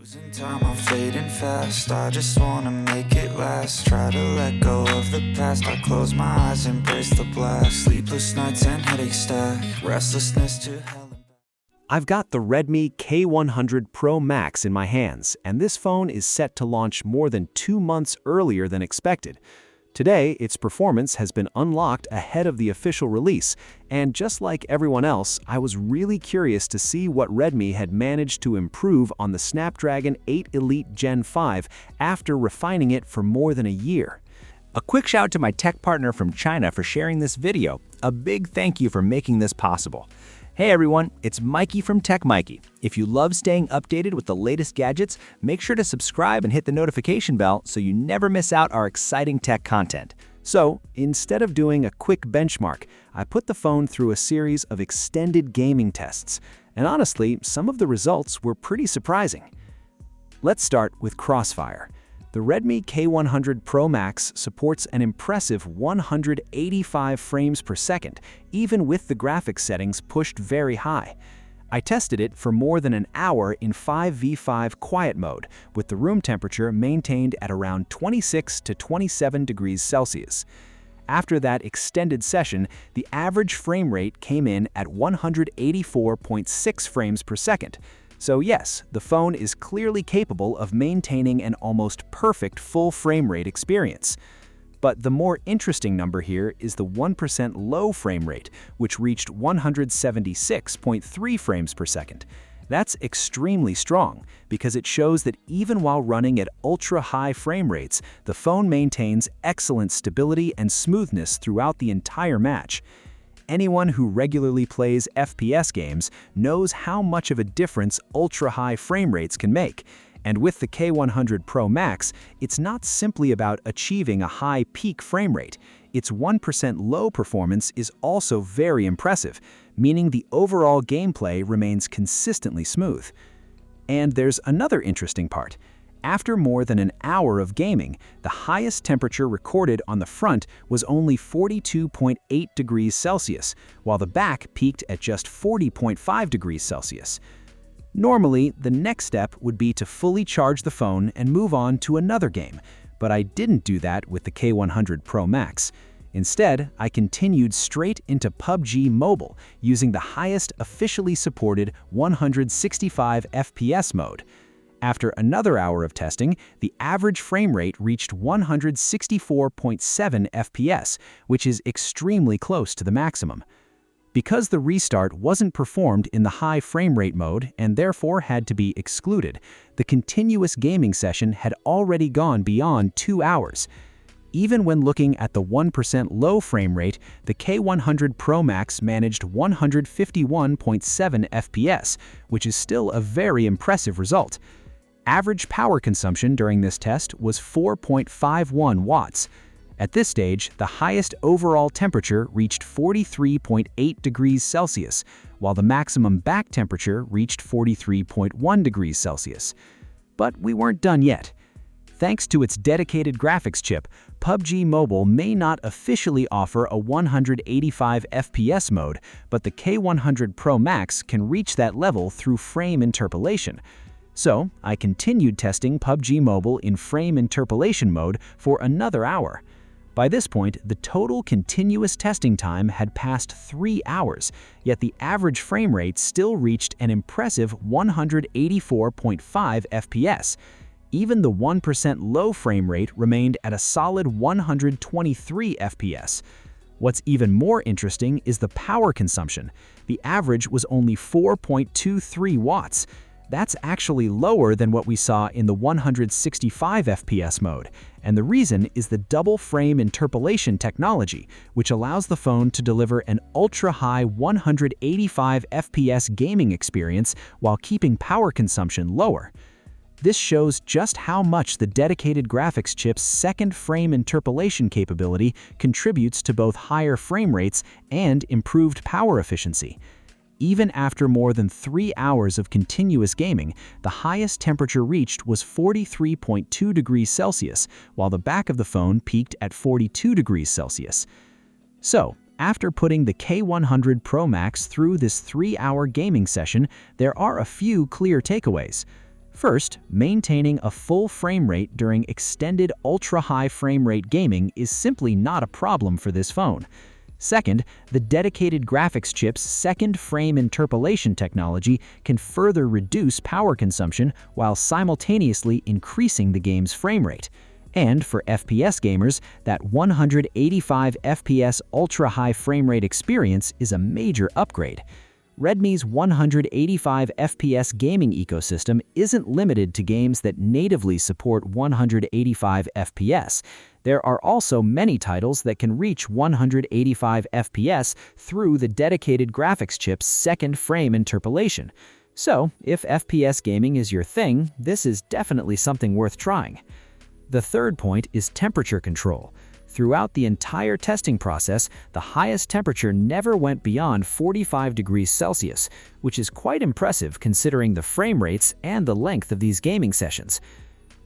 Losing time, I'm fading fast. I just wanna make it last. Try to let go of the past. I close my eyes, embrace the blast. Sleepless nights and headache stack. Restlessness to hell and back. I've got the Redmi K100 Pro Max in my hands, and this phone is set to launch more than 2 months earlier than expected. Today, its performance has been unlocked ahead of the official release, and just like everyone else, I was really curious to see what Redmi had managed to improve on the Snapdragon 8 Elite Gen5 after refining it for more than a year. A quick shout to my tech partner from China for sharing this video. A big thank you for making this possible. Hey everyone, it's Maiky from techmaiky. If you love staying updated with the latest gadgets, make sure to subscribe and hit the notification bell so you never miss out our exciting tech content. So, instead of doing a quick benchmark, I put the phone through a series of extended gaming tests, and honestly, some of the results were pretty surprising. Let's start with CrossFire. The Redmi K100 Pro Max supports an impressive 185 frames per second, even with the graphics settings pushed very high. I tested it for more than an hour in 5v5 quiet mode, with the room temperature maintained at around 26 to 27 degrees Celsius. After that extended session, the average frame rate came in at 184.6 frames per second. So yes, the phone is clearly capable of maintaining an almost perfect full frame rate experience. But the more interesting number here is the 1% low frame rate, which reached 176.3 frames per second. That's extremely strong, because it shows that even while running at ultra-high frame rates, the phone maintains excellent stability and smoothness throughout the entire match. Anyone who regularly plays FPS games knows how much of a difference ultra-high frame rates can make. And with the K100 Pro Max, it's not simply about achieving a high peak frame rate. Its 1% low performance is also very impressive, meaning the overall gameplay remains consistently smooth. And there's another interesting part. After more than an hour of gaming, the highest temperature recorded on the front was only 42.8 degrees Celsius, while the back peaked at just 40.5 degrees Celsius. Normally, the next step would be to fully charge the phone and move on to another game, but I didn't do that with the K100 Pro Max. Instead, I continued straight into PUBG Mobile using the highest officially supported 165 FPS mode. After another hour of testing, the average frame rate reached 164.7 FPS, which is extremely close to the maximum. Because the restart wasn't performed in the high frame rate mode and therefore had to be excluded, the continuous gaming session had already gone beyond 2 hours. Even when looking at the 1% low frame rate, the K100 Pro Max managed 151.7 FPS, which is still a very impressive result. Average power consumption during this test was 4.51 watts. At this stage, the highest overall temperature reached 43.8 degrees Celsius, while the maximum back temperature reached 43.1 degrees Celsius. But we weren't done yet. Thanks to its dedicated graphics chip, PUBG Mobile may not officially offer a 185 FPS mode, but the K100 Pro Max can reach that level through frame interpolation. So, I continued testing PUBG Mobile in frame interpolation mode for another hour. By this point, the total continuous testing time had passed 3 hours, yet the average frame rate still reached an impressive 184.5 FPS. Even the 1% low frame rate remained at a solid 123 FPS. What's even more interesting is the power consumption. The average was only 4.23 watts. That's actually lower than what we saw in the 165 FPS mode, and the reason is the double frame interpolation technology, which allows the phone to deliver an ultra-high 185 FPS gaming experience while keeping power consumption lower. This shows just how much the dedicated graphics chip's second frame interpolation capability contributes to both higher frame rates and improved power efficiency. Even after more than 3 hours of continuous gaming, the highest temperature reached was 43.2 degrees Celsius, while the back of the phone peaked at 42 degrees Celsius. So, after putting the K100 Pro Max through this 3-hour gaming session, there are a few clear takeaways. First, maintaining a full frame rate during extended ultra-high frame rate gaming is simply not a problem for this phone. Second, the dedicated graphics chip's second frame interpolation technology can further reduce power consumption while simultaneously increasing the game's frame rate. And for FPS gamers, that 185 FPS ultra-high frame rate experience is a major upgrade. Redmi's 185 FPS gaming ecosystem isn't limited to games that natively support 185 FPS. There are also many titles that can reach 185 FPS through the dedicated graphics chip's second frame interpolation. So, if FPS gaming is your thing, this is definitely something worth trying. The third point is temperature control. Throughout the entire testing process, the highest temperature never went beyond 45 degrees Celsius, which is quite impressive considering the frame rates and the length of these gaming sessions.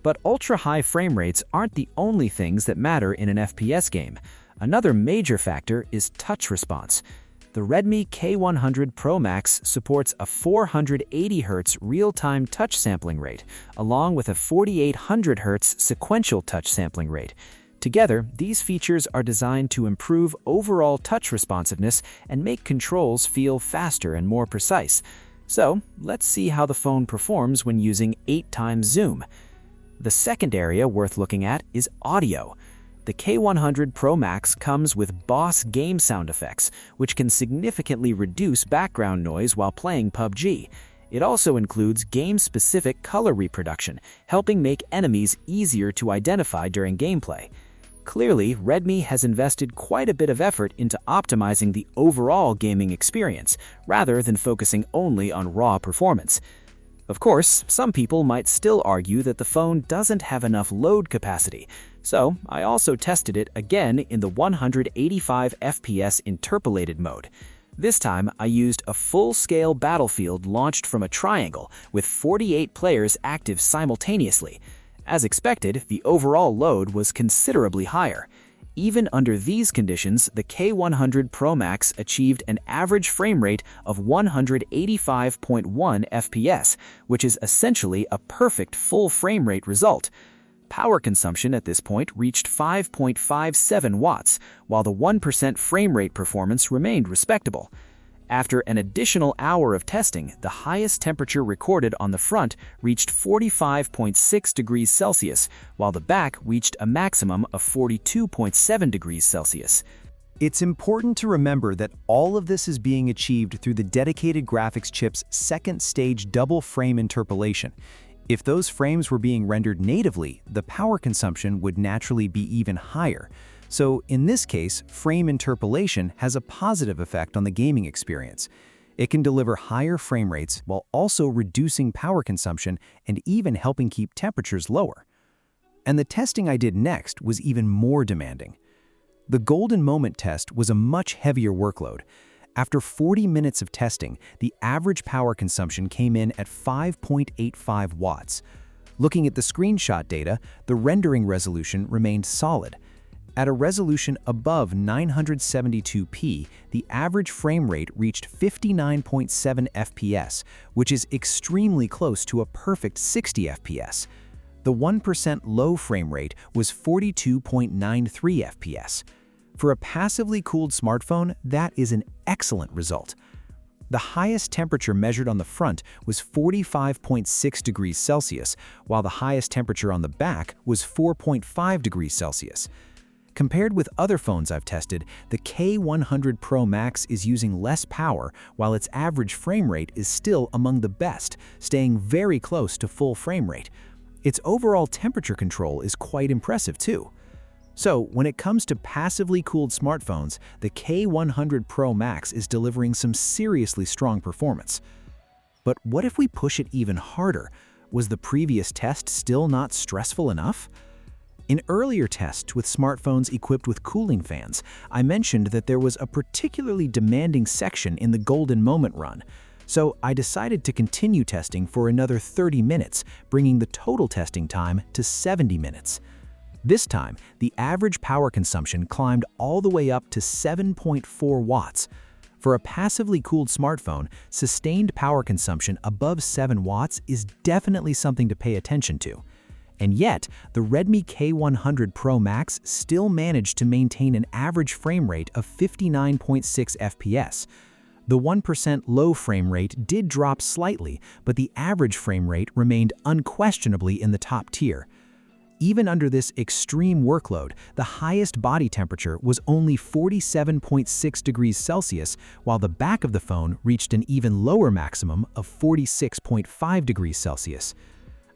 But ultra-high frame rates aren't the only things that matter in an FPS game. Another major factor is touch response. The Redmi K100 Pro Max supports a 480 Hz real-time touch sampling rate, along with a 4800 Hz sequential touch sampling rate. Together, these features are designed to improve overall touch responsiveness and make controls feel faster and more precise. So, let's see how the phone performs when using 8x zoom. The second area worth looking at is audio. The K100 Pro Max comes with Boss game sound effects, which can significantly reduce background noise while playing PUBG. It also includes game-specific color reproduction, helping make enemies easier to identify during gameplay. Clearly, Redmi has invested quite a bit of effort into optimizing the overall gaming experience, rather than focusing only on raw performance. Of course, some people might still argue that the phone doesn't have enough load capacity, so I also tested it again in the 185 FPS interpolated mode. This time, I used a full-scale battlefield launched from a triangle with 48 players active simultaneously. As expected, the overall load was considerably higher. Even under these conditions, the K100 Pro Max achieved an average frame rate of 185.1 FPS, which is essentially a perfect full frame rate result. Power consumption at this point reached 5.57 watts, while the 1% frame rate performance remained respectable. After an additional hour of testing, the highest temperature recorded on the front reached 45.6 degrees Celsius, while the back reached a maximum of 42.7 degrees Celsius. It's important to remember that all of this is being achieved through the dedicated graphics chip's second-stage double frame interpolation. If those frames were being rendered natively, the power consumption would naturally be even higher. So in this case, frame interpolation has a positive effect on the gaming experience. It can deliver higher frame rates while also reducing power consumption and even helping keep temperatures lower. And the testing I did next was even more demanding. The golden moment test was a much heavier workload. After 40 minutes of testing, the average power consumption came in at 5.85 watts. Looking at the screenshot data, the rendering resolution remained solid. At a resolution above 972p, the average frame rate reached 59.7 FPS, which is extremely close to a perfect 60 FPS. The 1% low frame rate was 42.93 FPS. For a passively cooled smartphone, that is an excellent result. The highest temperature measured on the front was 45.6 degrees Celsius, while the highest temperature on the back was 4.5 degrees Celsius. Compared with other phones I've tested, the K100 Pro Max is using less power while its average frame rate is still among the best, staying very close to full frame rate. Its overall temperature control is quite impressive too. So, when it comes to passively cooled smartphones, the K100 Pro Max is delivering some seriously strong performance. But what if we push it even harder? Was the previous test still not stressful enough? In earlier tests with smartphones equipped with cooling fans, I mentioned that there was a particularly demanding section in the golden moment run. So I decided to continue testing for another 30 minutes, bringing the total testing time to 70 minutes. This time, the average power consumption climbed all the way up to 7.4 watts. For a passively cooled smartphone, sustained power consumption above 7 watts is definitely something to pay attention to. And yet, the Redmi K100 Pro Max still managed to maintain an average frame rate of 59.6 FPS. The 1% low frame rate did drop slightly, but the average frame rate remained unquestionably in the top tier. Even under this extreme workload, the highest body temperature was only 47.6 degrees Celsius, while the back of the phone reached an even lower maximum of 46.5 degrees Celsius.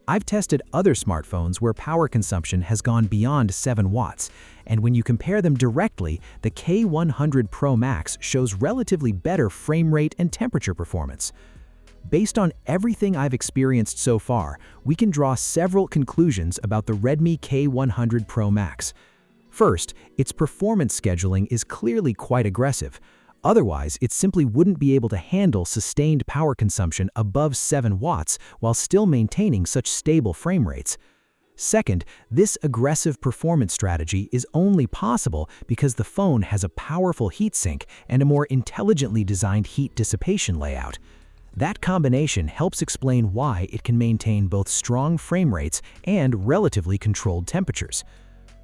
I've tested other smartphones where power consumption has gone beyond 7 watts, and when you compare them directly, the K100 Pro Max shows relatively better frame rate and temperature performance. Based on everything I've experienced so far, we can draw several conclusions about the Redmi K100 Pro Max. First, its performance scheduling is clearly quite aggressive. Otherwise, it simply wouldn't be able to handle sustained power consumption above 7 watts while still maintaining such stable frame rates. Second, this aggressive performance strategy is only possible because the phone has a powerful heatsink and a more intelligently designed heat dissipation layout. That combination helps explain why it can maintain both strong frame rates and relatively controlled temperatures.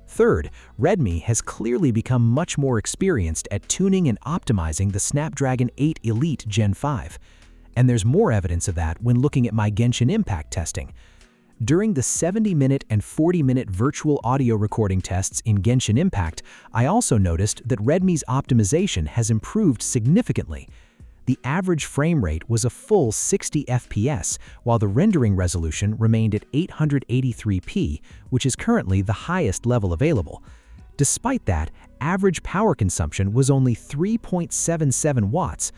Third, Redmi has clearly become much more experienced at tuning and optimizing the Snapdragon 8 Elite Gen 5. And there's more evidence of that when looking at my Genshin Impact testing. During the 70-minute and 40-minute virtual audio recording tests in Genshin Impact, I also noticed that Redmi's optimization has improved significantly. The average frame rate was a full 60 FPS, while the rendering resolution remained at 883p, which is currently the highest level available. Despite that, average power consumption was only 3.77 watts.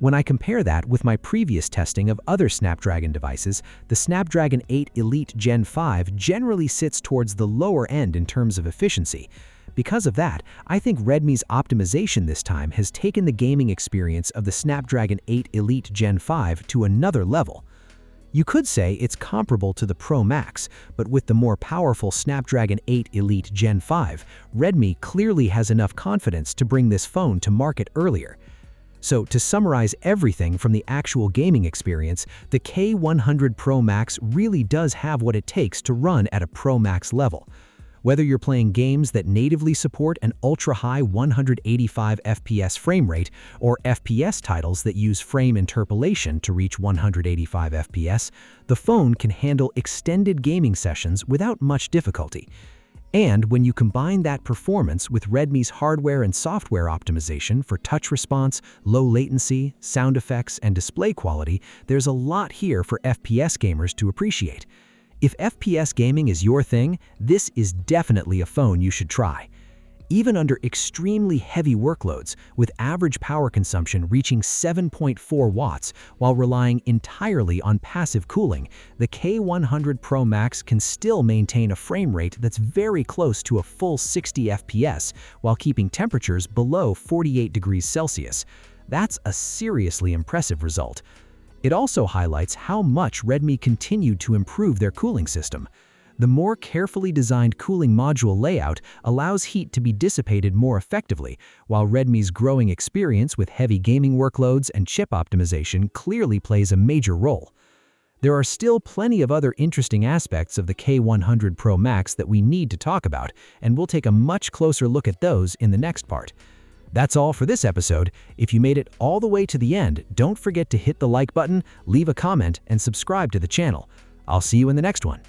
When I compare that with my previous testing of other Snapdragon devices, the Snapdragon 8 Elite Gen 5 generally sits towards the lower end in terms of efficiency. Because of that, I think Redmi's optimization this time has taken the gaming experience of the Snapdragon 8 Elite Gen 5 to another level. You could say it's comparable to the Pro Max, but with the more powerful Snapdragon 8 Elite Gen 5, Redmi clearly has enough confidence to bring this phone to market earlier. So, to summarize everything from the actual gaming experience, the K100 Pro Max really does have what it takes to run at a Pro Max level. Whether you're playing games that natively support an ultra-high 185 FPS frame rate or FPS titles that use frame interpolation to reach 185 FPS, the phone can handle extended gaming sessions without much difficulty. And when you combine that performance with Redmi's hardware and software optimization for touch response, low latency, sound effects, and display quality, there's a lot here for FPS gamers to appreciate. If FPS gaming is your thing, this is definitely a phone you should try. Even under extremely heavy workloads, with average power consumption reaching 7.4 watts while relying entirely on passive cooling, the K100 Pro Max can still maintain a frame rate that's very close to a full 60 FPS while keeping temperatures below 48 degrees Celsius. That's a seriously impressive result. It also highlights how much Redmi continued to improve their cooling system. The more carefully designed cooling module layout allows heat to be dissipated more effectively, while Redmi's growing experience with heavy gaming workloads and chip optimization clearly plays a major role. There are still plenty of other interesting aspects of the K100 Pro Max that we need to talk about, and we'll take a much closer look at those in the next part. That's all for this episode. If you made it all the way to the end, don't forget to hit the like button, leave a comment, and subscribe to the channel. I'll see you in the next one.